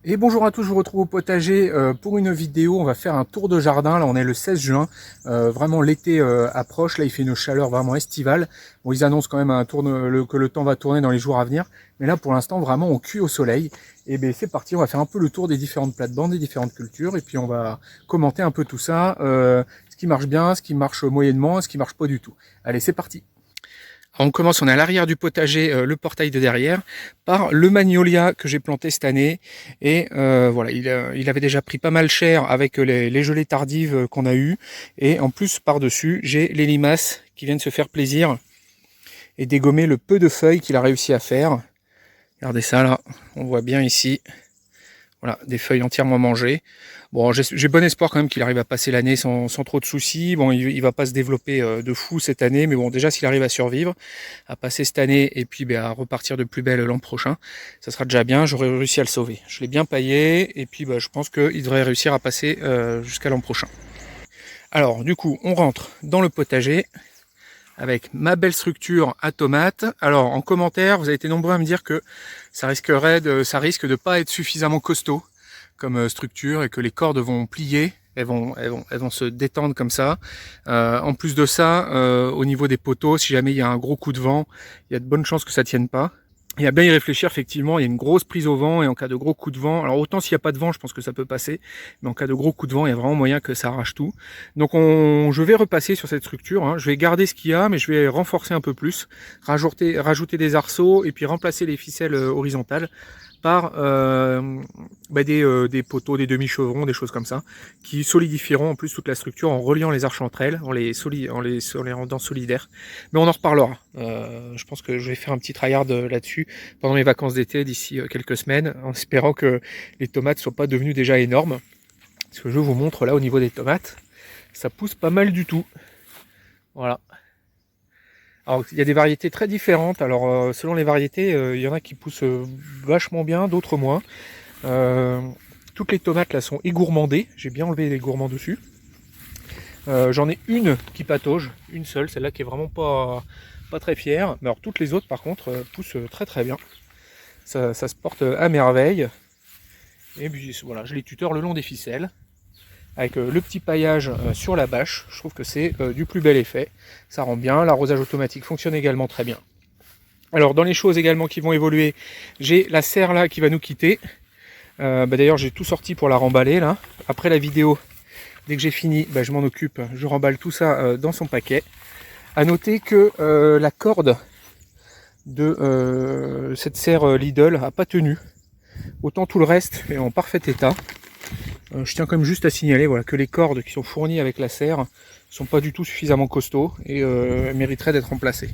Et bonjour à tous, je vous retrouve au potager pour une vidéo. On va faire un tour de jardin. Là, on est le 16 juin. Vraiment, l'été approche. Là, il fait une chaleur vraiment estivale. Bon, ils annoncent quand même que le temps va tourner dans les jours à venir. Mais là, pour l'instant, vraiment, on cuit au soleil. Et bien, c'est parti. On va faire un peu le tour des différentes plates-bandes, des différentes cultures. Et puis, on va commenter un peu tout ça. Ce qui marche bien, ce qui marche moyennement, ce qui marche pas du tout. Allez, c'est parti. On commence, on est à l'arrière du potager, le portail de derrière, par le magnolia que j'ai planté cette année. Et voilà, il avait déjà pris pas mal cher avec les gelées tardives qu'on a eues. Et en plus, par-dessus, j'ai les limaces qui viennent se faire plaisir et dégommer le peu de feuilles qu'il a réussi à faire. Regardez ça là, on voit bien ici. Voilà, des feuilles entièrement mangées. Bon, j'ai bon espoir quand même qu'il arrive à passer l'année sans trop de soucis. Bon, il va pas se développer de fou cette année, mais bon, déjà s'il arrive à survivre, à passer cette année et puis à repartir de plus belle l'an prochain, ça sera déjà bien. J'aurais réussi à le sauver. Je l'ai bien paillé et puis je pense qu'il devrait réussir à passer jusqu'à l'an prochain. Alors, du coup, on rentre dans le potager avec ma belle structure à tomates. Alors, en commentaire, vous avez été nombreux à me dire que ça risque de pas être suffisamment costaud comme structure et que les cordes vont plier, elles vont se détendre comme ça. En plus de ça, au niveau des poteaux, si jamais il y a un gros coup de vent, il y a de bonnes chances que ça tienne pas. Et à bien y réfléchir, effectivement, il y a une grosse prise au vent et en cas de gros coup de vent, alors autant s'il n'y a pas de vent, je pense que ça peut passer, mais en cas de gros coup de vent, il y a vraiment moyen que ça arrache tout. Donc je vais repasser sur cette structure, hein. Je vais garder ce qu'il y a, mais je vais renforcer un peu plus, rajouter des arceaux et puis remplacer les ficelles horizontales par des poteaux, des demi-chevrons, des choses comme ça, qui solidifieront en plus toute la structure en reliant les arches entre elles, en les rendant solidaires. Mais on en reparlera. Je pense que je vais faire un petit tryhard là-dessus pendant mes vacances d'été d'ici quelques semaines, en espérant que les tomates ne soient pas devenues déjà énormes. Parce que je vous montre là au niveau des tomates, ça pousse pas mal du tout. Voilà. Alors il y a des variétés très différentes, alors selon les variétés, il y en a qui poussent vachement bien, d'autres moins. Toutes les tomates là sont égourmandées, j'ai bien enlevé les gourmands dessus. J'en ai une qui patauge, une seule, celle-là qui est vraiment pas très fière. Mais alors toutes les autres par contre poussent très très bien. Ça se porte à merveille. Et puis voilà, je les tuteur le long des ficelles. Avec le petit paillage sur la bâche, je trouve que c'est du plus bel effet. Ça rend bien, l'arrosage automatique fonctionne également très bien. Alors dans les choses également qui vont évoluer, j'ai la serre là qui va nous quitter. D'ailleurs j'ai tout sorti pour la remballer là. Après la vidéo, dès que j'ai fini, je m'en occupe, je remballe tout ça dans son paquet. A noter que la corde de cette serre Lidl a pas tenu. Autant tout le reste est en parfait état. Je tiens quand même juste à signaler voilà, que les cordes qui sont fournies avec la serre sont pas du tout suffisamment costauds et mériteraient d'être remplacées.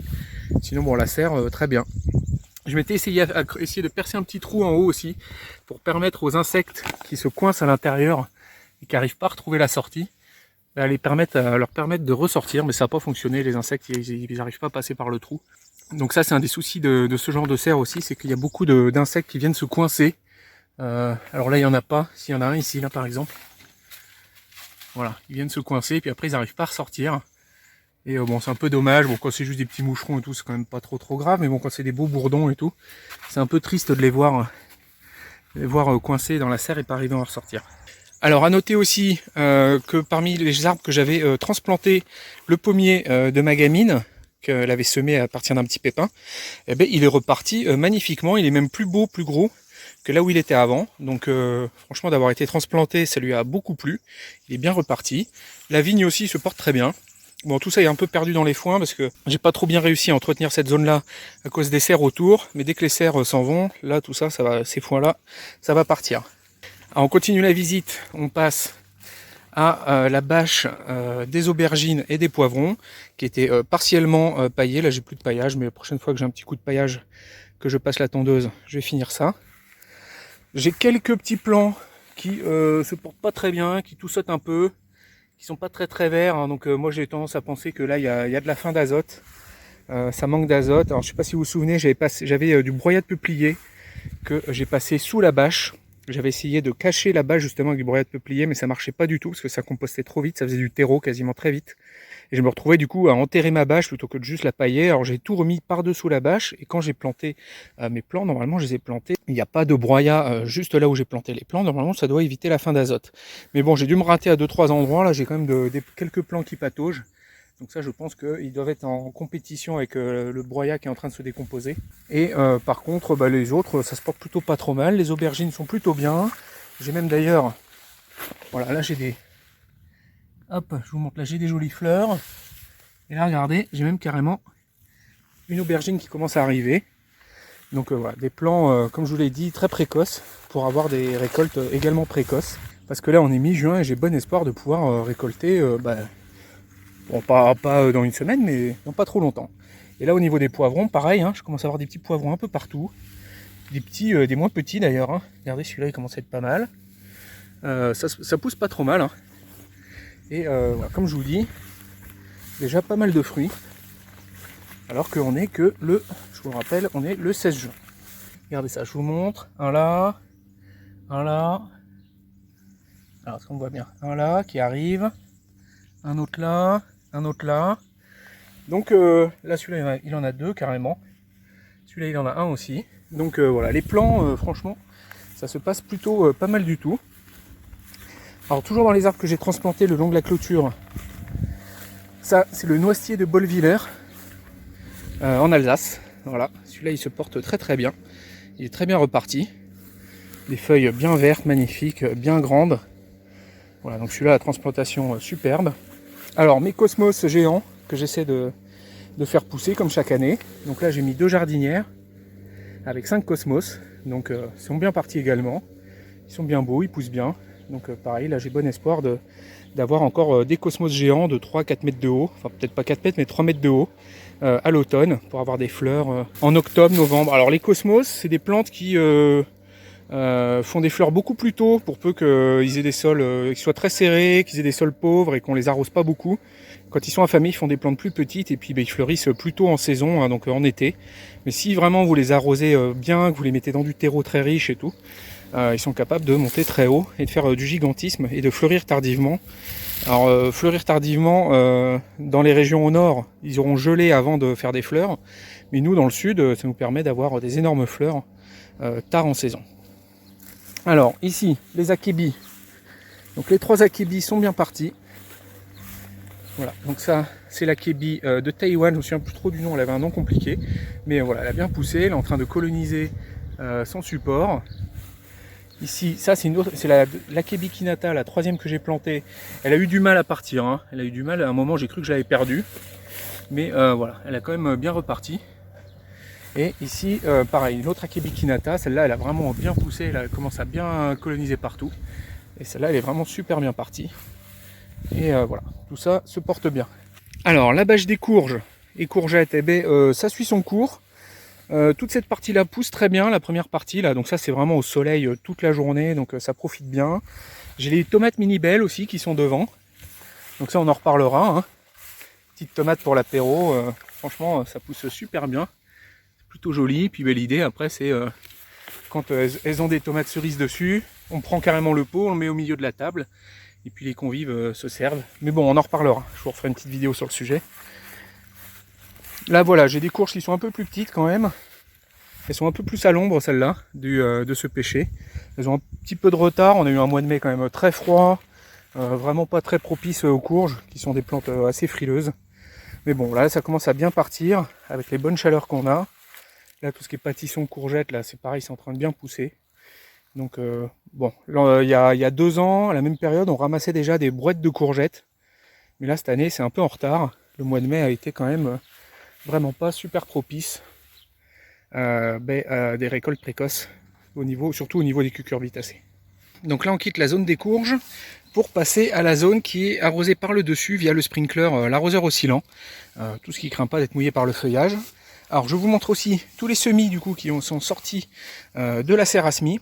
Sinon bon la serre très bien. Je m'étais essayé de percer un petit trou en haut aussi pour permettre aux insectes qui se coincent à l'intérieur et qui n'arrivent pas à retrouver la sortie, à leur permettre de ressortir, mais ça n'a pas fonctionné, les insectes ils n'arrivent pas à passer par le trou. Donc ça c'est un des soucis de ce genre de serre aussi, c'est qu'il y a beaucoup d'insectes qui viennent se coincer. Alors là il n'y en a pas, s'il y en a un ici là par exemple. Voilà, ils viennent se coincer, puis après ils n'arrivent pas à ressortir. Et bon c'est un peu dommage, bon quand c'est juste des petits moucherons et tout c'est quand même pas trop grave, mais bon quand c'est des beaux bourdons et tout, c'est un peu triste de les voir coincés dans la serre et pas arriver à en ressortir. Alors à noter aussi que parmi les arbres que j'avais transplanté, le pommier de ma gamine, qu'elle avait semé à partir d'un petit pépin, eh ben, il est reparti magnifiquement, il est même plus beau, plus gros que là où il était avant. Donc franchement d'avoir été transplanté, ça lui a beaucoup plu. Il est bien reparti. La vigne aussi se porte très bien. Bon, tout ça est un peu perdu dans les foins parce que j'ai pas trop bien réussi à entretenir cette zone-là à cause des serres autour. Mais dès que les serres s'en vont, là tout ça, ces foins-là, ça va partir. Alors, on continue la visite, on passe à la bâche des aubergines et des poivrons qui étaient partiellement paillés. Là j'ai plus de paillage, mais la prochaine fois que j'ai un petit coup de paillage, que je passe la tondeuse, je vais finir ça. J'ai quelques petits plants qui se portent pas très bien, qui tout sautent un peu, qui sont pas très verts, hein, donc moi j'ai tendance à penser que là il y a de la fin d'azote, ça manque d'azote. Alors je sais pas si vous vous souvenez, j'avais du broyat de peuplier que j'ai passé sous la bâche J'avais essayé de cacher la bâche justement avec du broyat de peuplier, mais ça marchait pas du tout parce que ça compostait trop vite, ça faisait du terreau quasiment très vite. Et je me retrouvais du coup à enterrer ma bâche plutôt que de juste la pailler. Alors j'ai tout remis par-dessous la bâche et quand j'ai planté mes plants, normalement je les ai plantés, il n'y a pas de broyat juste là où j'ai planté les plants, normalement ça doit éviter la fin d'azote. Mais bon, j'ai dû me rater à 2-3 endroits, là j'ai quand même quelques plants qui pataugent. Donc ça, je pense qu'ils doivent être en compétition avec le broyat qui est en train de se décomposer. Et par contre, les autres, ça se porte plutôt pas trop mal. Les aubergines sont plutôt bien. J'ai même d'ailleurs, voilà, là j'ai des... Hop, je vous montre, là j'ai des jolies fleurs. Et là, regardez, j'ai même carrément une aubergine qui commence à arriver. Donc voilà, des plants, comme je vous l'ai dit, très précoces, pour avoir des récoltes également précoces. Parce que là, on est mi-juin et j'ai bon espoir de pouvoir récolter... bon, pas dans une semaine, mais dans pas trop longtemps. Et là, au niveau des poivrons, pareil, hein, je commence à avoir des petits poivrons un peu partout. Des petits, des moins petits d'ailleurs. Hein. Regardez, celui-là, il commence à être pas mal. Ça pousse pas trop mal. Hein. Et voilà, comme je vous dis, déjà pas mal de fruits. Alors qu'on est que le, je vous le rappelle, on est le 16 juin. Regardez ça, je vous montre. Un là, un là. Alors, est-ce qu'on voit bien? Un là qui arrive. Un autre là. Un autre là. Donc là, celui-là, il en a deux carrément. Celui-là, il en a un aussi. Donc voilà, les plants, franchement, ça se passe plutôt pas mal du tout. Alors, toujours dans les arbres que j'ai transplantés le long de la clôture, ça, c'est le noisetier de Bolviller, en Alsace. Voilà, celui-là, il se porte très très bien. Il est très bien reparti. Des feuilles bien vertes, magnifiques, bien grandes. Voilà, donc celui-là, la transplantation superbe. Alors, mes cosmos géants, que j'essaie de faire pousser comme chaque année. Donc là j'ai mis 2 jardinières avec 5 cosmos, donc ils sont bien partis également, ils sont bien beaux, ils poussent bien, donc pareil là j'ai bon espoir d'avoir encore des cosmos géants de 3-4 mètres de haut, enfin peut-être pas 4 mètres mais 3 mètres de haut à l'automne pour avoir des fleurs en octobre, novembre. Alors les cosmos c'est des plantes qui font des fleurs beaucoup plus tôt pour peu qu'ils aient des sols qui soient très serrés, qu'ils aient des sols pauvres et qu'on les arrose pas beaucoup. Quand ils sont affamés, ils font des plantes plus petites et puis ils fleurissent plus tôt en saison, hein, donc en été. Mais si vraiment vous les arrosez bien, que vous les mettez dans du terreau très riche et tout, ils sont capables de monter très haut et de faire du gigantisme et de fleurir tardivement. Alors fleurir tardivement, dans les régions au nord, ils auront gelé avant de faire des fleurs. Mais nous, dans le sud, ça nous permet d'avoir des énormes fleurs tard en saison. Alors ici, les akébis. Donc les 3 akébis sont bien partis. Voilà, donc ça c'est l'akébi de Taïwan, je me souviens plus trop du nom, elle avait un nom compliqué. Mais voilà, elle a bien poussé, elle est en train de coloniser son support. Ici, ça c'est l'akébi Kinata, la 3e que j'ai plantée. Elle a eu du mal à partir, hein. Elle a eu du mal, à un moment j'ai cru que je l'avais perdue. Mais voilà, elle a quand même bien reparti. Et ici, pareil, une autre akébi Kinata, celle-là elle a vraiment bien poussé, elle commence à bien coloniser partout. Et celle-là elle est vraiment super bien partie. Et voilà, tout ça se porte bien. Alors, la bâche des courges et courgettes, eh ben, ça suit son cours. Toute cette partie-là pousse très bien, la première partie, là, donc ça c'est vraiment au soleil toute la journée, donc ça profite bien. J'ai les tomates mini belles aussi qui sont devant, donc ça on en reparlera. Hein. Petite tomate pour l'apéro, franchement ça pousse super bien, c'est plutôt joli. Puis l'idée après c'est quand elles ont des tomates cerises dessus, on prend carrément le pot, on le met au milieu de la table. Et puis les convives se servent. Mais bon, on en reparlera. Je vous referai une petite vidéo sur le sujet. Là, voilà, j'ai des courges qui sont un peu plus petites quand même. Elles sont un peu plus à l'ombre, celles-là, de ce pêcher. Elles ont un petit peu de retard. On a eu un mois de mai quand même très froid. Vraiment pas très propice aux courges, qui sont des plantes assez frileuses. Mais bon, là, ça commence à bien partir, avec les bonnes chaleurs qu'on a. Là, tout ce qui est pâtisson, courgettes, là, c'est pareil, c'est en train de bien pousser. Donc bon, il y a 2 ans, à la même période, on ramassait déjà des brouettes de courgettes. Mais là, cette année, c'est un peu en retard. Le mois de mai a été quand même vraiment pas super propice à des récoltes précoces, surtout au niveau des cucurbitacées. Donc là, on quitte la zone des courges pour passer à la zone qui est arrosée par le dessus via le sprinkler, l'arroseur oscillant. Tout ce qui ne craint pas d'être mouillé par le feuillage. Alors, je vous montre aussi tous les semis du coup qui sont sortis de la serre à semis,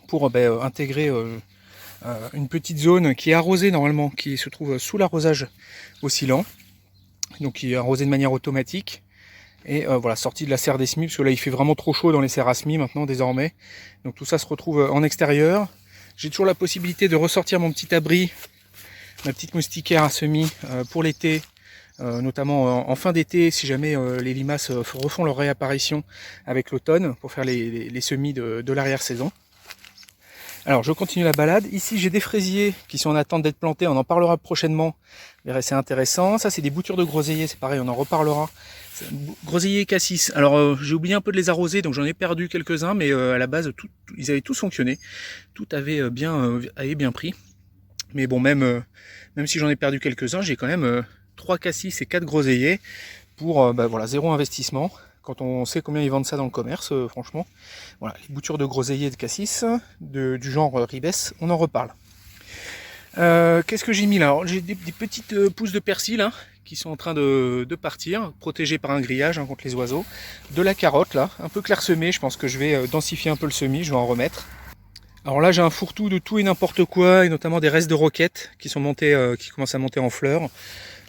pour intégrer une petite zone qui est arrosée normalement, qui se trouve sous l'arrosage oscillant, donc qui est arrosée de manière automatique, Et voilà, sorti de la serre des semis, parce que là il fait vraiment trop chaud dans les serres à semis maintenant désormais. Donc tout ça se retrouve en extérieur. J'ai toujours la possibilité de ressortir mon petit abri, ma petite moustiquaire à semis pour l'été, notamment en fin d'été, si jamais les limaces refont leur réapparition avec l'automne, pour faire les semis de l'arrière-saison. Alors je continue la balade. Ici j'ai des fraisiers qui sont en attente d'être plantés, on en parlera prochainement. C'est intéressant. Ça c'est des boutures de groseilliers, c'est pareil, on en reparlera. Groseilliers et cassis. Alors j'ai oublié un peu de les arroser, donc j'en ai perdu quelques-uns, mais à la base ils avaient tous fonctionné. Tout avait bien pris. Mais bon, même si j'en ai perdu quelques-uns, j'ai quand même 3 cassis et 4 groseilliers pour voilà, 0 investissement. Quand on sait combien ils vendent ça dans le commerce, franchement. Voilà, les boutures de groseilliers et de cassis, du genre ribes, on en reparle. Qu'est-ce que j'ai mis là? Alors, j'ai des petites pousses de persil hein, qui sont en train de partir, protégées par un grillage hein, contre les oiseaux. De la carotte là, un peu clairsemée, je pense que je vais densifier un peu le semis, je vais en remettre. Alors là j'ai un fourre-tout de tout et n'importe quoi, et notamment des restes de roquettes qui sont montés, qui commencent à monter en fleurs.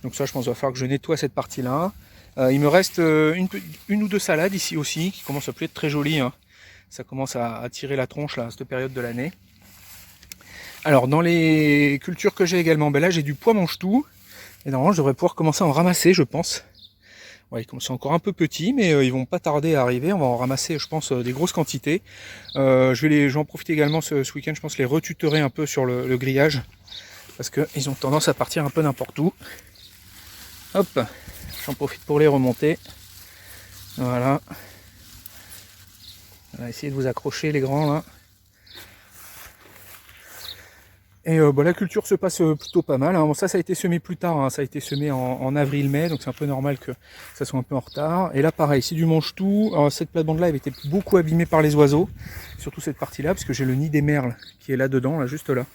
Donc ça je pense qu'il va falloir que je nettoie cette partie-là. Il me reste une ou deux salades ici aussi, qui commencent à plus être très jolies. Hein. Ça commence à tirer la tronche là, à cette période de l'année. Alors dans les cultures que j'ai également, ben là j'ai du pois mange-tout. Et normalement je devrais pouvoir commencer à en ramasser je pense. Ouais, ils sont encore un peu petits, mais ils vont pas tarder à arriver. On va en ramasser, je pense, des grosses quantités. Je vais en profiter également ce week-end, je pense, les retutorer un peu sur le grillage. Parce qu'ils ont tendance à partir un peu n'importe où. Hop, j'en profite pour les remonter. Voilà. On va essayer de vous accrocher les grands là. Et la culture se passe plutôt pas mal. Hein. Bon, ça a été semé plus tard, hein. Ça a été semé en avril-mai, donc c'est un peu normal que ça soit un peu en retard. Et là pareil, c'est du mange-tout. Cette plate-bande là avait été beaucoup abîmée par les oiseaux, surtout cette partie-là, parce que j'ai le nid des merles qui est là-dedans, là, juste là.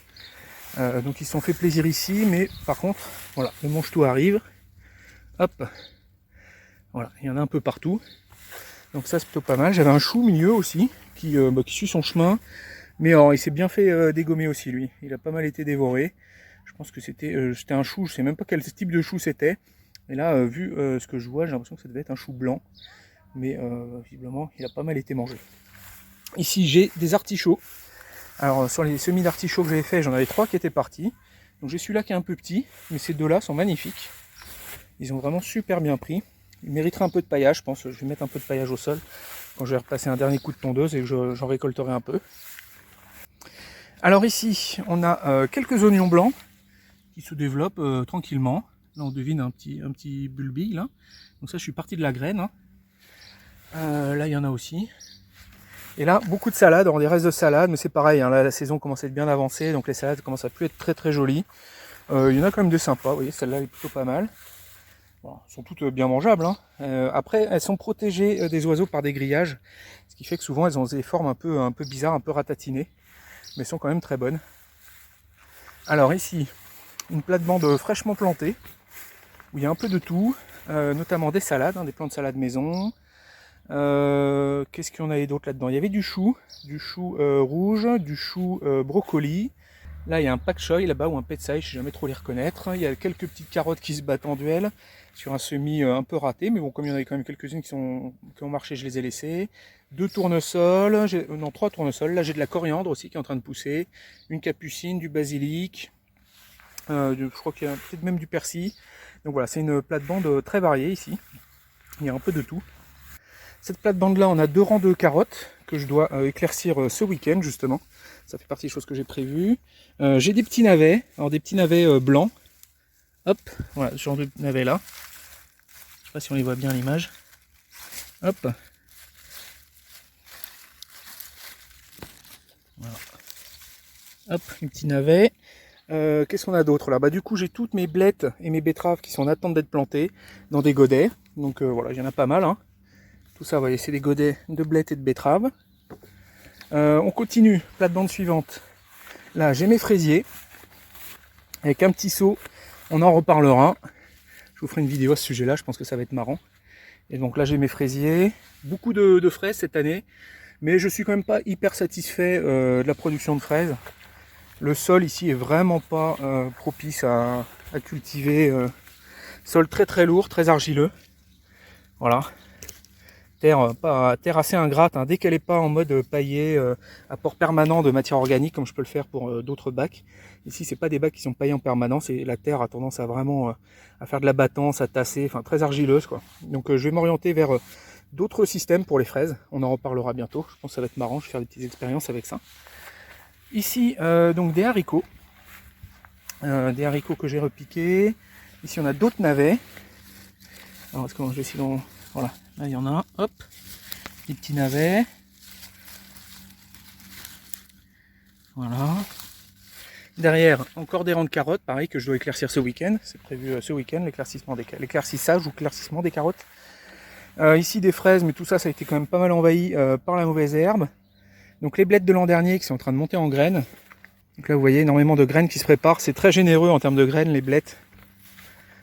Donc ils se sont fait plaisir ici, mais par contre, voilà, le mange-tout arrive. Hop, voilà, il y en a un peu partout. Donc ça c'est plutôt pas mal. J'avais un chou au milieu aussi, qui suit son chemin. Mais il s'est bien fait dégommer aussi lui, il a pas mal été dévoré. Je pense que c'était un chou, je sais même pas quel type de chou c'était. Et là, vu ce que je vois, j'ai l'impression que ça devait être un chou blanc. Mais visiblement, il a pas mal été mangé. Ici, j'ai des artichauts. Alors sur les semis d'artichauts que j'avais fait, j'en avais 3 qui étaient partis. Donc j'ai celui-là qui est un peu petit, mais ces deux-là sont magnifiques. Ils ont vraiment super bien pris. Ils mériteraient un peu de paillage, je pense. Je vais mettre un peu de paillage au sol quand je vais repasser un dernier coup de tondeuse et que j'en récolterai un peu. Alors ici, on a quelques oignons blancs qui se développent tranquillement. Là, on devine un petit bulbi, là. Donc ça, je suis parti de la graine. Hein. Là, il y en a aussi. Et là, beaucoup de salades, des restes de salades, mais c'est pareil. Hein, là, la saison commence à être bien avancée, donc les salades commencent à plus être très très jolies. Il y en a quand même de sympas, vous voyez, celle-là est plutôt pas mal. Bon, elles sont toutes bien mangeables. Hein. Après, elles sont protégées des oiseaux par des grillages, ce qui fait que souvent, elles ont des formes un peu bizarres, un peu ratatinées. Mais sont quand même très bonnes. Alors ici, une plate-bande fraîchement plantée, où il y a un peu de tout, notamment des salades, hein, des plants de salade maison. Qu'est-ce qu'il y en avait d'autre là-dedans? Il y avait du chou rouge, du chou brocoli. Là, il y a un pak choi là-bas, ou un petsai, je ne sais jamais trop les reconnaître. Il y a quelques petites carottes qui se battent en duel, sur un semis un peu raté, mais bon, comme il y en avait quand même quelques-unes qui ont marché, je les ai laissées. 2 tournesols, non 3 tournesols, là j'ai de la coriandre aussi qui est en train de pousser, une capucine, du basilic, je crois qu'il y a peut-être même du persil. Donc voilà, c'est une plate-bande très variée ici, il y a un peu de tout. Cette plate-bande là, on a 2 rangs de carottes que je dois éclaircir ce week-end justement, ça fait partie des choses que j'ai prévues. J'ai des petits navets, alors des petits navets blancs, hop, voilà ce genre de navets là, je sais pas si on les voit bien à l'image, hop. Voilà. Hop, un petit navet. Qu'est-ce qu'on a d'autre là? Du coup, j'ai toutes mes blettes et mes betteraves qui sont en attente d'être plantées dans des godets. Donc voilà, il y en a pas mal. Hein. Tout ça, vous voyez, c'est des godets de blettes et de betteraves. On continue, plate-bande suivante. Là, j'ai mes fraisiers. Avec un petit seau, on en reparlera. Je vous ferai une vidéo à ce sujet-là, je pense que ça va être marrant. Et donc là, j'ai mes fraisiers. Beaucoup de fraises cette année. Mais je suis quand même pas hyper satisfait de la production de fraises. Le sol ici est vraiment pas propice à cultiver. Sol très très lourd, très argileux. Voilà. terre assez ingrate, hein. Dès qu'elle n'est pas en mode paillé, apport permanent de matière organique, comme je peux le faire pour d'autres bacs. Ici, c'est pas des bacs qui sont paillés en permanence, et la terre a tendance à vraiment à faire de la battance, à tasser, enfin très argileuse, quoi. Donc je vais m'orienter vers d'autres systèmes pour les fraises. On en reparlera bientôt. Je pense que ça va être marrant. Je vais faire des petites expériences avec ça. Ici, donc des haricots. Des haricots que j'ai repiqués. Ici, on a d'autres navets. Alors, est-ce que je vais essayer d'en... Voilà, là, il y en a. Hop, des petits navets. Voilà. Derrière, encore des rangs de carottes, pareil, que je dois éclaircir ce week-end. C'est prévu ce week-end, l'éclaircissage ou éclaircissement des carottes. Ici des fraises, mais tout ça, ça a été quand même pas mal envahi par la mauvaise herbe. Donc les blettes de l'an dernier qui sont en train de monter en graines. Donc là, vous voyez énormément de graines qui se préparent. C'est très généreux en termes de graines, les blettes.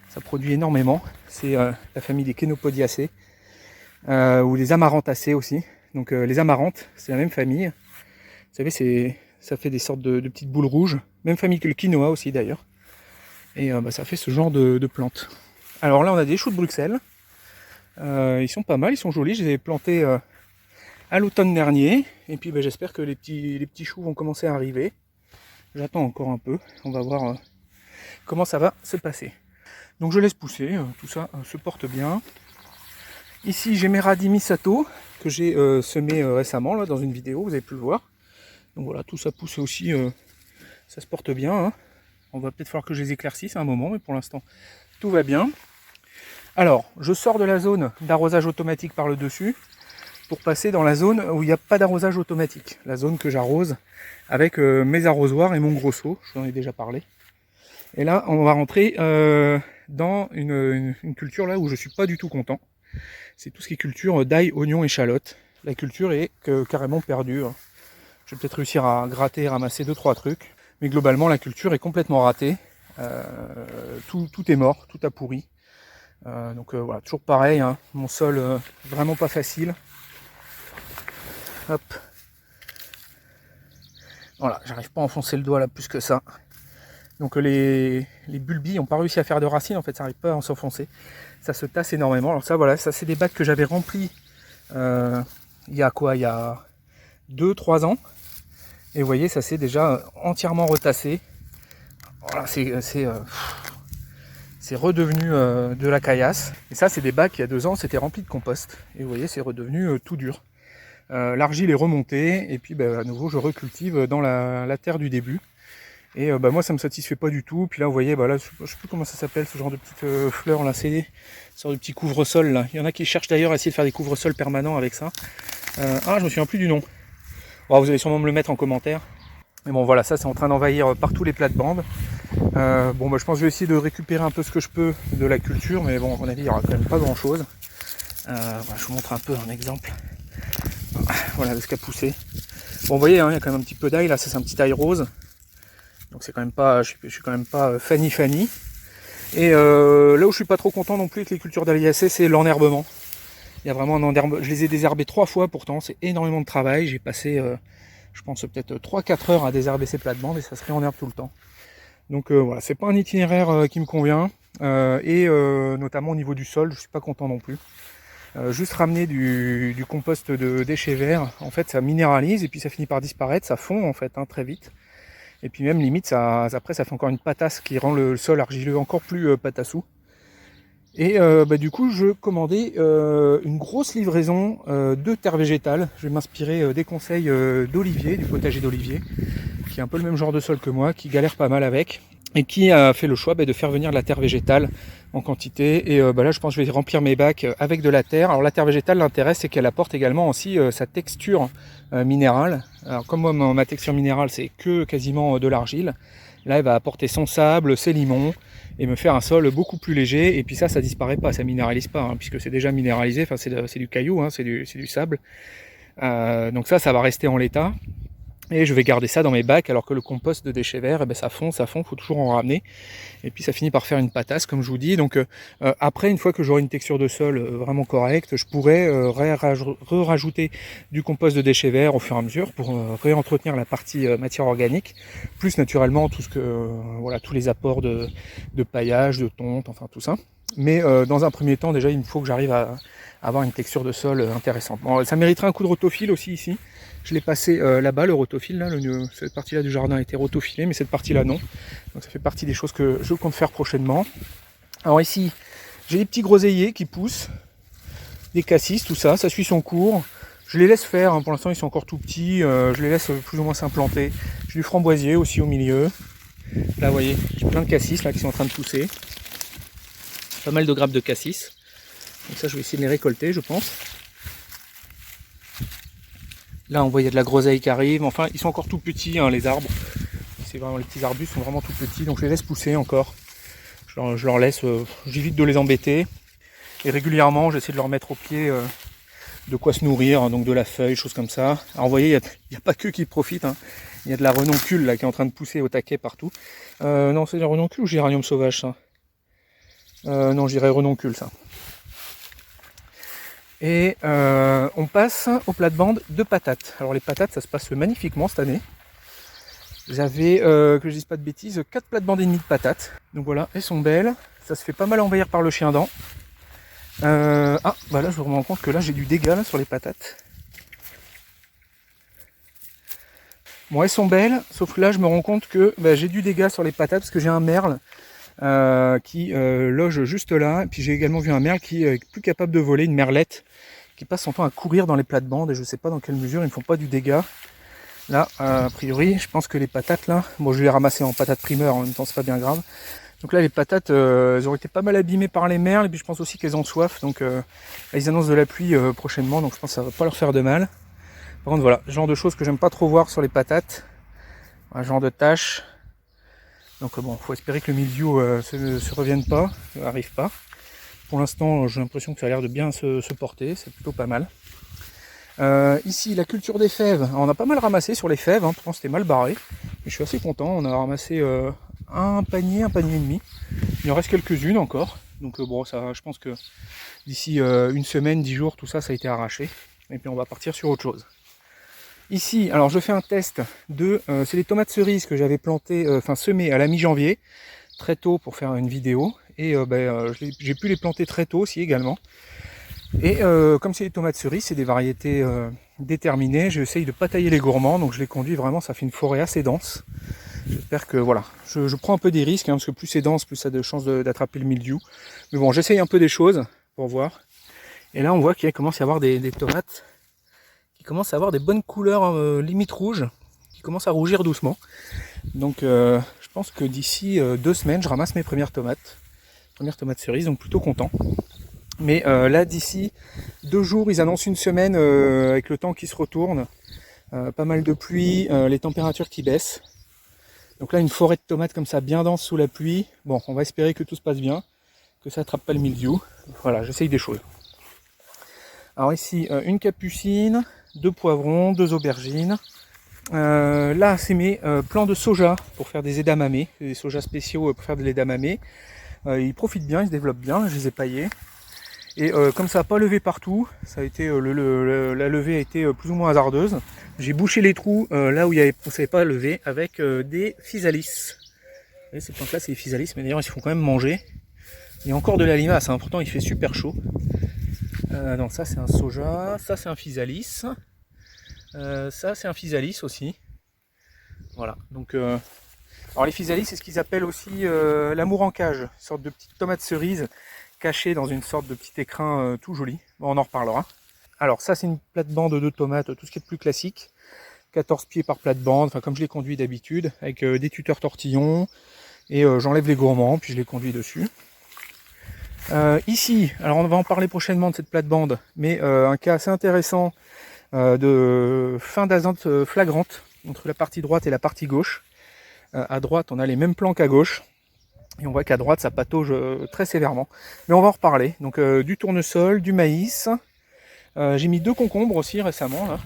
Ça produit énormément. C'est la famille des Chenopodiaceae ou les Amaranthaceae aussi. Donc les amarantes, c'est la même famille. Vous savez, ça fait des sortes de petites boules rouges. Même famille que le quinoa aussi d'ailleurs. Et ça fait ce genre de plantes. Alors là, on a des choux de Bruxelles. Ils sont pas mal, ils sont jolis. Je les ai plantés à l'automne dernier. Et puis j'espère que les petits choux vont commencer à arriver. J'attends encore un peu. On va voir comment ça va se passer. Donc je laisse pousser. Tout ça se porte bien. Ici, j'ai mes radis misato que j'ai semés récemment là, dans une vidéo. Vous avez pu le voir. Donc voilà, tout ça pousse aussi. Ça se porte bien. Hein. On va peut-être falloir que je les éclaircisse à un moment. Mais pour l'instant, tout va bien. Alors, je sors de la zone d'arrosage automatique par le dessus pour passer dans la zone où il n'y a pas d'arrosage automatique. La zone que j'arrose avec mes arrosoirs et mon gros seau, je vous en ai déjà parlé. Et là, on va rentrer dans une culture là où je suis pas du tout content. C'est tout ce qui est culture d'ail, oignon, échalote. La culture est carrément perdue. Hein. Je vais peut-être réussir à gratter et ramasser 2-3 trucs. Mais globalement, la culture est complètement ratée. Tout est mort, tout a pourri. Donc voilà, toujours pareil, hein, mon sol vraiment pas facile. Hop. Voilà, j'arrive pas à enfoncer le doigt là plus que ça. Donc les bulbilles n'ont pas réussi à faire de racines, en fait ça n'arrive pas à s'enfoncer. Ça se tasse énormément. Alors ça voilà, ça c'est des bacs que j'avais remplis il y a 2-3 ans. Et vous voyez, ça s'est déjà entièrement retassé. Voilà, c'est redevenu de la caillasse. Et ça, c'est des bacs, il y a 2 ans, c'était rempli de compost. Et vous voyez, c'est redevenu tout dur. L'argile est remontée, et puis à nouveau, je recultive dans la terre du début. Et moi, ça me satisfait pas du tout. Puis là, vous voyez, là, je sais plus comment ça s'appelle, ce genre de petites fleurs, là, c'est une sorte de petit couvre-sol, là. Il y en a qui cherchent d'ailleurs à essayer de faire des couvre-sols permanents avec ça. Je me souviens plus du nom. Bon, vous allez sûrement me le mettre en commentaire. Mais bon, voilà, ça, c'est en train d'envahir partout les plates-bandes. Je pense que je vais essayer de récupérer un peu ce que je peux de la culture, mais bon, à mon avis, il n'y aura quand même pas grand-chose. Je vous montre un peu un exemple. Voilà ce qui a poussé. Bon, vous voyez, hein, il y a quand même un petit peu d'ail, là, ça c'est un petit ail rose. Donc c'est quand même pas, je suis quand même pas Fanny. Et là où je suis pas trop content non plus avec les cultures d'Aliacées, c'est l'enherbement. Il y a vraiment un enherbement. Je les ai désherbés 3 fois pourtant, c'est énormément de travail. J'ai passé, je pense peut-être 3-4 heures à désherber ces plates-bandes et ça se réenherbe tout le temps. Donc voilà, c'est pas un itinéraire qui me convient. Notamment au niveau du sol, je suis pas content non plus. Juste ramener du compost de déchets verts, en fait ça minéralise et puis ça finit par disparaître, ça fond en fait très vite. Et puis même limite, après ça fait encore une patasse qui rend le sol argileux encore plus patassou. Et du coup je commandais une grosse livraison de terre végétale. Je vais m'inspirer des conseils d'Olivier, du potager d'Olivier, qui est un peu le même genre de sol que moi, qui galère pas mal avec, et qui a fait le choix de faire venir de la terre végétale en quantité. Et là je pense que je vais remplir mes bacs avec de la terre. Alors la terre végétale, l'intérêt c'est qu'elle apporte également aussi sa texture minérale. Alors comme moi ma texture minérale c'est que quasiment de l'argile, là elle va apporter son sable, ses limons, et me faire un sol beaucoup plus léger. Et puis ça disparaît pas, ça minéralise pas, puisque c'est déjà minéralisé, enfin c'est du caillou, c'est du sable. Donc ça va rester en l'état. Et je vais garder ça dans mes bacs, alors que le compost de déchets verts, ça fond, faut toujours en ramener. Et puis ça finit par faire une patasse, comme je vous dis. Donc après, une fois que j'aurai une texture de sol vraiment correcte, je pourrais rajouter du compost de déchets verts au fur et à mesure pour réentretenir la partie matière organique, plus naturellement tout tous les apports de paillage, de tonte, enfin tout ça. Mais dans un premier temps, déjà, il me faut que j'arrive à avoir une texture de sol intéressante. Bon, ça mériterait un coup de rotofil aussi ici. Je l'ai passé là-bas, le rotofil, là, cette partie-là du jardin a été rotofilée, mais cette partie-là non. Donc ça fait partie des choses que je compte faire prochainement. Alors ici, j'ai des petits groseilliers qui poussent, des cassis, tout ça, ça suit son cours. Je les laisse faire, hein. Pour l'instant ils sont encore tout petits, je les laisse plus ou moins s'implanter. J'ai du framboisier aussi au milieu. Là vous voyez, j'ai plein de cassis là qui sont en train de pousser. Pas mal de grappes de cassis. Donc ça je vais essayer de les récolter je pense. Là on voit il y a de la groseille qui arrive, enfin ils sont encore tout petits hein, les arbres. C'est vraiment, les petits arbustes sont vraiment tout petits, donc je les laisse pousser encore. Je leur laisse, j'évite de les embêter. Et régulièrement j'essaie de leur mettre au pied de quoi se nourrir, hein, donc de la feuille, choses comme ça. Alors vous voyez, il n'y a pas que qui profitent, hein. Il y a de la renoncule là qui est en train de pousser au taquet partout. Non, c'est de la renoncule ou géranium sauvage ça? Non, je dirais renoncule ça. Et on passe aux plates-bandes de patates. Alors les patates, ça se passe magnifiquement cette année. J'avais, que je dise pas de bêtises, 4 plates-bandes et demie de patates. Donc voilà, elles sont belles. Ça se fait pas mal envahir par le chien-dent. Ah, bah là je me rends compte que là j'ai du dégât là, sur les patates. Bon, elles sont belles, sauf que là je me rends compte que bah, j'ai du dégât sur les patates parce que j'ai un merle qui loge juste là. Et puis j'ai également vu un merle qui est plus capable de voler, une merlette, qui passe son temps à courir dans les plates-bandes et je sais pas dans quelle mesure ils ne font pas du dégât. Là, a priori, je pense que les patates là, bon je vais les ramasser en patates primeurs, en même temps c'est pas bien grave. Donc là les patates, elles ont été pas mal abîmées par les merles et puis je pense aussi qu'elles ont soif. Donc là, ils annoncent de la pluie prochainement, donc je pense que ça va pas leur faire de mal. Par contre voilà, genre de choses que j'aime pas trop voir sur les patates, un genre de taches. Donc bon, faut espérer que le mildiou se revienne pas, arrive pas. Pour l'instant j'ai l'impression que ça a l'air de bien se porter, c'est plutôt pas mal. Ici la culture des fèves, alors, on a pas mal ramassé sur les fèves, hein, pourtant c'était mal barré. Mais je suis assez content, on a ramassé un panier et demi. Il en reste quelques-unes encore. Donc bon, ça, je pense que d'ici une semaine, 10 jours, tout ça, ça a été arraché. Et puis on va partir sur autre chose. Ici, alors je fais un test de, c'est les tomates cerises que j'avais plantées, semées à la mi-janvier, très tôt pour faire une vidéo. Et j'ai pu les planter très tôt aussi également. Et comme c'est les tomates cerises, c'est des variétés déterminées, j'essaye de pas tailler les gourmands, donc je les conduis vraiment, ça fait une forêt assez dense. J'espère que voilà, je prends un peu des risques, hein, parce que plus c'est dense, plus ça a de chances d'attraper le mildiou. Mais bon, j'essaye un peu des choses pour voir. Et là on voit qu'il commence à y avoir des tomates qui commencent à avoir des bonnes couleurs limite rouges, qui commencent à rougir doucement. Donc je pense que d'ici 2 semaines, je ramasse mes premières tomates cerises, donc plutôt content. Mais là d'ici 2 jours, ils annoncent une semaine avec le temps qui se retourne, pas mal de pluie, les températures qui baissent. Donc là une forêt de tomates comme ça bien dense sous la pluie. Bon, on va espérer que tout se passe bien, que ça attrape pas le mildiou. Voilà, j'essaye des choses. Alors ici une capucine, 2 poivrons, 2 aubergines. Là c'est mes plants de soja pour faire des edamame, des sojas spéciaux pour faire de l'edamame. Ils profitent bien, ils se développent bien, je les ai paillés. Et comme ça n'a pas levé partout, ça a été, la levée a été plus ou moins hasardeuse. J'ai bouché les trous là où on ne savait pas lever avec des physalis. Vous voyez, ces plantes là c'est des physalis, mais d'ailleurs ils se font quand même manger. Il y a encore de la limace, hein, pourtant il fait super chaud. Donc ça c'est un soja, ça c'est un physalis, ça c'est un physalis aussi. Voilà, donc alors les physalis c'est ce qu'ils appellent aussi l'amour en cage, une sorte de petite tomate cerise cachée dans une sorte de petit écrin tout joli. Bon, on en reparlera. Alors ça c'est une plate-bande de tomates, tout ce qui est de plus classique. 14 pieds par plate-bande, enfin comme je les conduis d'habitude, avec des tuteurs tortillons. Et j'enlève les gourmands, puis je les conduis dessus. Ici, alors on va en parler prochainement de cette plate-bande, mais un cas assez intéressant de fin d'azote flagrante entre la partie droite et la partie gauche. À droite, on a les mêmes plants qu'à gauche. Et on voit qu'à droite, ça patauge très sévèrement. Mais on va en reparler. Donc du tournesol, du maïs. J'ai mis 2 concombres aussi récemment. Là.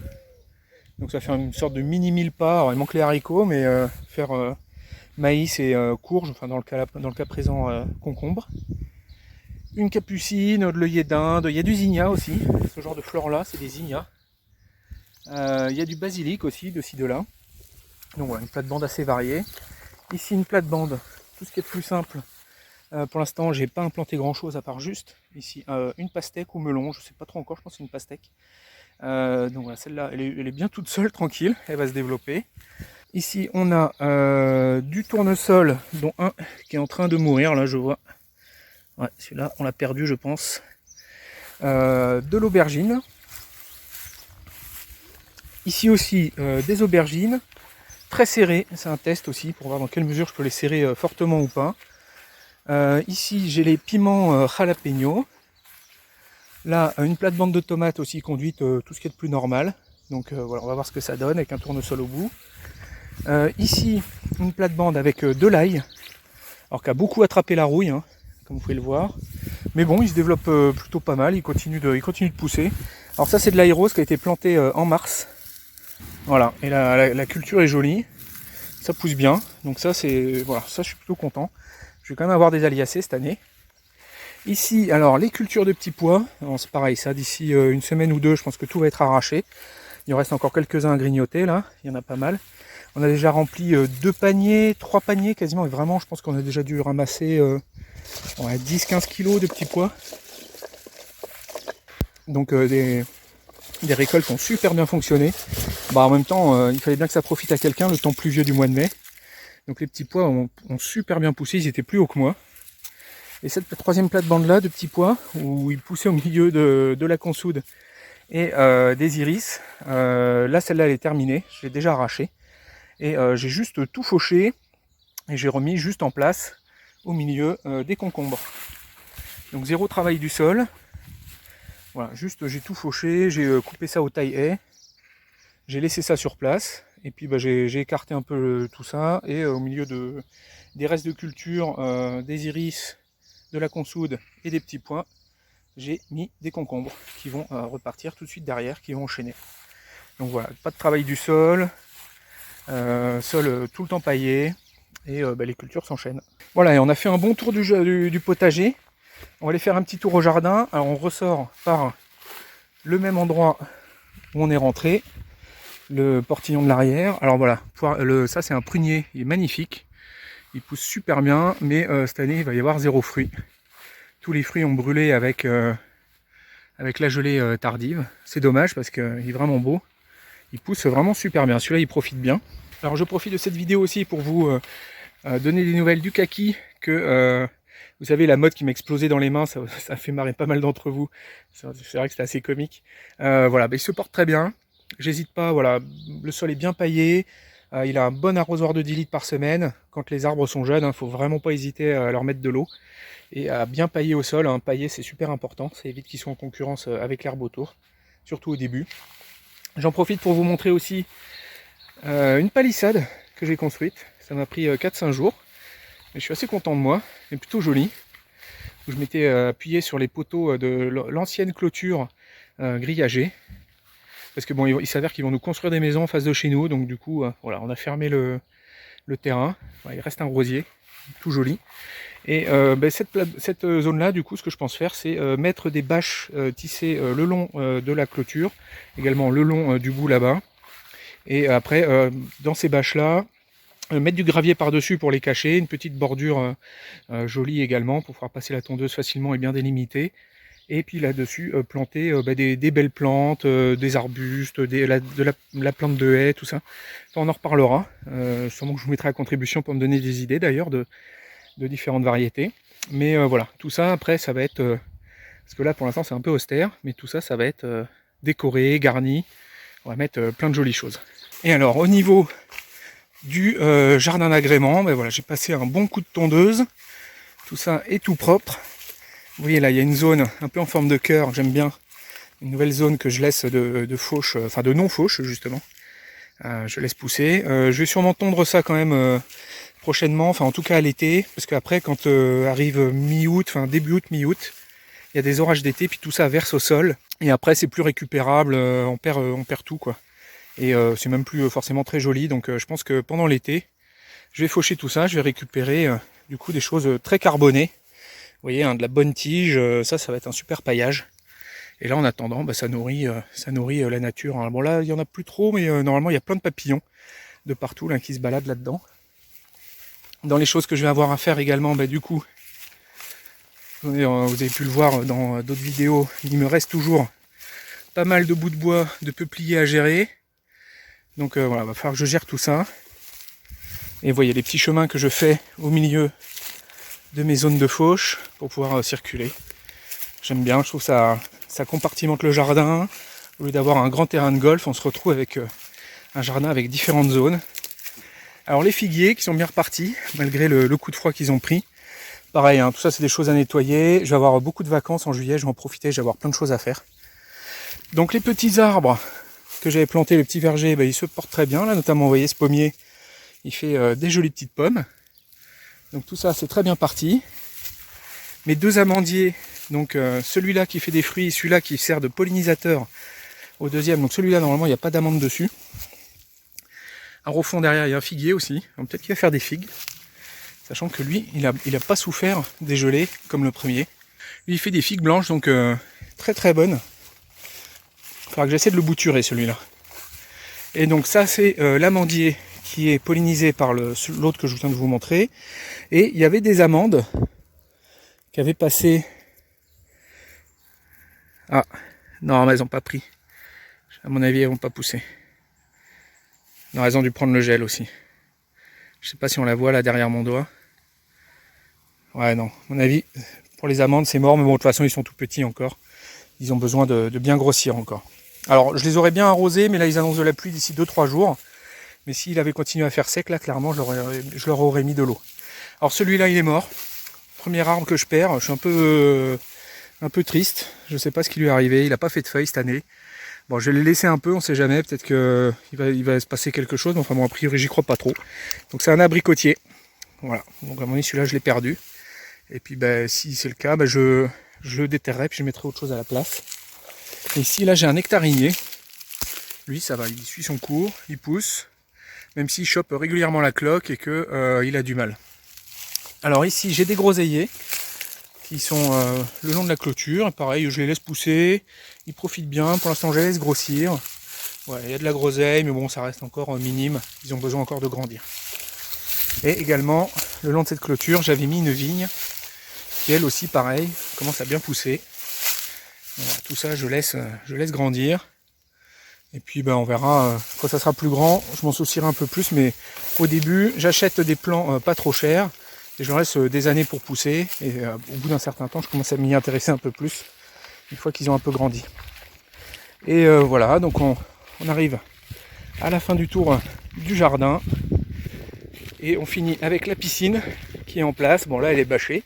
Donc ça fait une sorte de mini mille-pas. Alors il manque les haricots, mais faire maïs et courge, enfin dans le cas présent, concombre. Une capucine, de l'œillet d'Inde. Il y a du zinnia aussi. Ce genre de fleurs-là, c'est des zinnias. Il y a du basilic aussi, de ci, de là. Donc voilà, une plate-bande assez variée. Ici, une plate-bande. Tout ce qui est plus simple, Pour l'instant, j'ai pas implanté grand chose à part juste ici une pastèque ou melon, je sais pas trop encore, je pense que c'est une pastèque. Donc voilà, celle-là, elle est bien toute seule, tranquille, elle va se développer. Ici, on a du tournesol, dont un qui est en train de mourir, là je vois. Ouais, celui-là, on l'a perdu, je pense. De l'aubergine. Ici aussi, des aubergines, très serrées. C'est un test aussi, pour voir dans quelle mesure je peux les serrer fortement ou pas. Ici, j'ai les piments jalapeno. Là, une plate-bande de tomates aussi conduite, tout ce qui est de plus normal. Donc voilà, on va voir ce que ça donne avec un tournesol au bout. Ici, une plate-bande avec de l'ail, alors qui a beaucoup attrapé la rouille, hein, comme vous pouvez le voir. Mais bon, il se développe plutôt pas mal, il continue de pousser. Alors ça, c'est de l'ail rose qui a été planté en mars. Voilà, et la culture est jolie, ça pousse bien. Donc ça, voilà, ça je suis plutôt content. Je vais quand même avoir des aliacées cette année. Ici, alors les cultures de petits pois, c'est pareil, ça d'ici une semaine ou deux, je pense que tout va être arraché. Il en reste encore quelques-uns à grignoter là, il y en a pas mal. On a déjà rempli 2 paniers, 3 paniers quasiment, et vraiment je pense qu'on a déjà dû ramasser 10-15 kilos de petits pois. Donc des récoltes qui ont super bien fonctionné. Bah, en même temps, il fallait bien que ça profite à quelqu'un, le temps pluvieux du mois de mai. Donc les petits pois ont super bien poussé, ils étaient plus hauts que moi. Et cette troisième plate-bande là de petits pois, où ils poussaient au milieu de la consoude et des iris, là celle-là elle est terminée, je l'ai déjà arrachée. Et j'ai juste tout fauché et j'ai remis juste en place au milieu des concombres. Donc zéro travail du sol. Voilà, juste j'ai tout fauché, j'ai coupé ça au taille-haie, j'ai laissé ça sur place. Et puis bah, j'ai écarté un peu tout ça. Et au milieu des restes de culture, des iris, de la consoude et des petits pois, j'ai mis des concombres qui vont repartir tout de suite derrière, qui vont enchaîner. Donc voilà, pas de travail du sol, sol tout le temps paillé, et bah, les cultures s'enchaînent. Voilà, et on a fait un bon tour du potager. On va aller faire un petit tour au jardin. Alors on ressort par le même endroit où on est rentré, le portillon de l'arrière. Alors voilà, ça c'est un prunier, il est magnifique, il pousse super bien, mais cette année il va y avoir 0 fruit. Tous les fruits ont brûlé avec la gelée tardive. C'est dommage parce qu'il est vraiment beau. Il pousse vraiment super bien. Celui-là, il profite bien. Alors, je profite de cette vidéo aussi pour vous donner des nouvelles du kaki. Vous savez, la mode qui m'a explosé dans les mains, ça fait marrer pas mal d'entre vous. C'est vrai que c'était assez comique. Voilà, il se porte très bien. J'hésite pas. Voilà, le sol est bien paillé. Il a un bon arrosoir de 10 litres par semaine. Quand les arbres sont jeunes, il ne faut vraiment pas hésiter à leur mettre de l'eau. Et à bien pailler au sol, hein. Pailler c'est super important, ça évite qu'ils soient en concurrence avec l'herbe autour, surtout au début. J'en profite pour vous montrer aussi une palissade que j'ai construite, ça m'a pris 4-5 jours, mais je suis assez content de moi, elle est plutôt jolie. Je m'étais appuyé sur les poteaux de l'ancienne clôture grillagée, parce que bon, il s'avère qu'ils vont nous construire des maisons en face de chez nous, donc du coup, voilà, on a fermé le terrain, il reste un rosier, tout joli. Et cette zone-là, du coup, ce que je pense faire, c'est mettre des bâches tissées le long de la clôture, également le long du bout là-bas. Et après, dans ces bâches-là, mettre du gravier par-dessus pour les cacher, une petite bordure jolie également, pour pouvoir passer la tondeuse facilement et bien délimitée. Et puis là-dessus, planter des belles plantes, des arbustes, de la plante de haie, tout ça. Enfin, on en reparlera. Sûrement que je vous mettrai à contribution pour me donner des idées d'ailleurs de différentes variétés. Mais voilà, tout ça après ça va être, parce que là pour l'instant c'est un peu austère, mais tout ça, ça va être décoré, garni. On va mettre plein de jolies choses. Et alors au niveau du jardin d'agrément, voilà, j'ai passé un bon coup de tondeuse. Tout ça est tout propre. Vous voyez là, il y a une zone un peu en forme de cœur, j'aime bien. Une nouvelle zone que je laisse de fauche, enfin de non-fauche justement. Je laisse pousser. Je vais sûrement tondre ça quand même prochainement, enfin en tout cas à l'été, parce qu'après quand arrive mi-août, enfin début août, mi-août, il y a des orages d'été, puis tout ça verse au sol, et après c'est plus récupérable, on perd tout quoi. Et c'est même plus forcément très joli, donc je pense que pendant l'été, je vais faucher tout ça, je vais récupérer du coup des choses très carbonées. Vous voyez, hein, de la bonne tige, ça va être un super paillage. Et là en attendant, ça nourrit la nature. Hein. Bon là, il n'y en a plus trop, mais normalement il y a plein de papillons de partout là, qui se baladent là-dedans. Dans les choses que je vais avoir à faire également, du coup, Vous avez pu le voir dans d'autres vidéos, il me reste toujours pas mal de bouts de bois, de peupliers à gérer. Donc voilà, il va falloir que je gère tout ça. Et vous voyez les petits chemins que je fais au milieu de mes zones de fauche pour pouvoir circuler. J'aime bien, je trouve ça compartimente le jardin. Au lieu d'avoir un grand terrain de golf, on se retrouve avec un jardin avec différentes zones. Alors les figuiers qui sont bien repartis, malgré le coup de froid qu'ils ont pris. Pareil, hein, tout ça c'est des choses à nettoyer. Je vais avoir beaucoup de vacances en juillet, je vais en profiter, je vais avoir plein de choses à faire. Donc les petits arbres que j'avais plantés, le petit verger, ils se portent très bien. Là, notamment, vous voyez ce pommier, il fait des jolies petites pommes. Donc tout ça c'est très bien parti. Mes deux amandiers, donc celui-là qui fait des fruits, celui-là qui sert de pollinisateur au deuxième. Donc celui-là normalement il n'y a pas d'amande dessus. Alors au fond derrière il y a un figuier aussi, peut-être qu'il va faire des figues. Sachant que lui, il a pas souffert des gelées comme le premier. Lui, il fait des figues blanches, donc très très bonnes. Il faudra que j'essaie de le bouturer celui-là. Et donc ça, c'est l'amandier qui est pollinisé par l'autre que je viens de vous montrer. Et il y avait des amandes qui avaient passé... Ah, non, mais elles n'ont pas pris. À mon avis, elles n'ont pas poussé. Non, elles ont dû prendre le gel aussi. Je sais pas si on la voit là derrière mon doigt. Ouais, non, à mon avis, pour les amandes, c'est mort. Mais bon, de toute façon, ils sont tout petits encore. Ils ont besoin de bien grossir encore. Alors, je les aurais bien arrosés, mais là, ils annoncent de la pluie d'ici 2-3 jours. Mais s'il avait continué à faire sec, là, clairement, je leur aurais mis de l'eau. Alors, celui-là, il est mort. Premier arbre que je perds. Je suis un peu triste. Je sais pas ce qui lui est arrivé. Il n'a pas fait de feuilles cette année. Bon, je vais le laisser un peu, on sait jamais. Peut-être qu'il va se passer quelque chose. Mais enfin, bon, a priori, j'y crois pas trop. Donc, c'est un abricotier. Voilà. Donc, à mon avis, celui-là, je l'ai perdu. Et puis si c'est le cas, je le déterrerai puis je mettrai autre chose à la place. Et ici là j'ai un nectarinier. Lui ça va, il suit son cours, il pousse, même s'il chope régulièrement la cloque et que il a du mal. Alors ici j'ai des groseilliers qui sont le long de la clôture. Pareil, je les laisse pousser, ils profitent bien. Pour l'instant je les laisse grossir. Ouais, il y a de la groseille, mais bon ça reste encore minime, ils ont besoin encore de grandir. Et également, le long de cette clôture, j'avais mis une vigne qui elle aussi pareil commence à bien pousser. Voilà, tout ça je laisse grandir et puis on verra quand ça sera plus grand, je m'en soucierai un peu plus, mais au début j'achète des plants pas trop chers et je leur laisse des années pour pousser et au bout d'un certain temps je commence à m'y intéresser un peu plus une fois qu'ils ont un peu grandi. Et voilà, donc on arrive à la fin du tour du jardin et on finit avec la piscine qui est en place. Bon là elle est bâchée.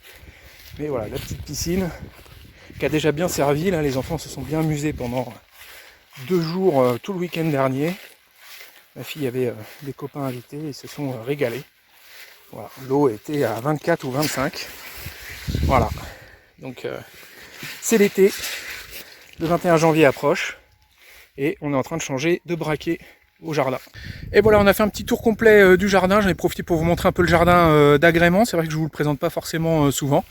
Mais voilà, la petite piscine qui a déjà bien servi. Là, les enfants se sont bien amusés pendant 2 jours tout le week-end dernier. Ma fille avait des copains invités et ils se sont régalés. Voilà, l'eau était à 24 ou 25. Voilà, donc c'est l'été. Le 21 janvier approche et on est en train de changer de braquet au jardin. Et voilà, on a fait un petit tour complet du jardin. J'en ai profité pour vous montrer un peu le jardin d'agrément. C'est vrai que je vous le présente pas forcément souvent.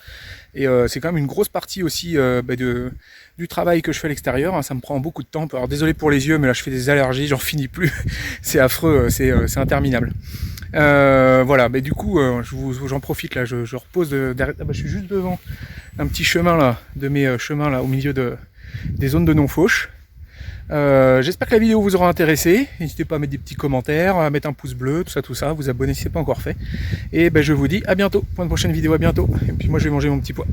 Et c'est quand même une grosse partie aussi du travail que je fais à l'extérieur. Hein. Ça me prend beaucoup de temps. Alors désolé pour les yeux, mais là je fais des allergies, j'en finis plus. C'est affreux, c'est interminable. Voilà, du coup, j'en profite là, je repose derrière. Je suis juste devant un petit chemin là, de mes chemins là, au milieu des zones de non-fauche. J'espère que la vidéo vous aura intéressé. N'hésitez pas à mettre des petits commentaires, à mettre un pouce bleu, tout ça, vous abonner si ce n'est pas encore fait. Et je vous dis à bientôt pour une prochaine vidéo, à bientôt. Et puis moi je vais manger mon petit pois.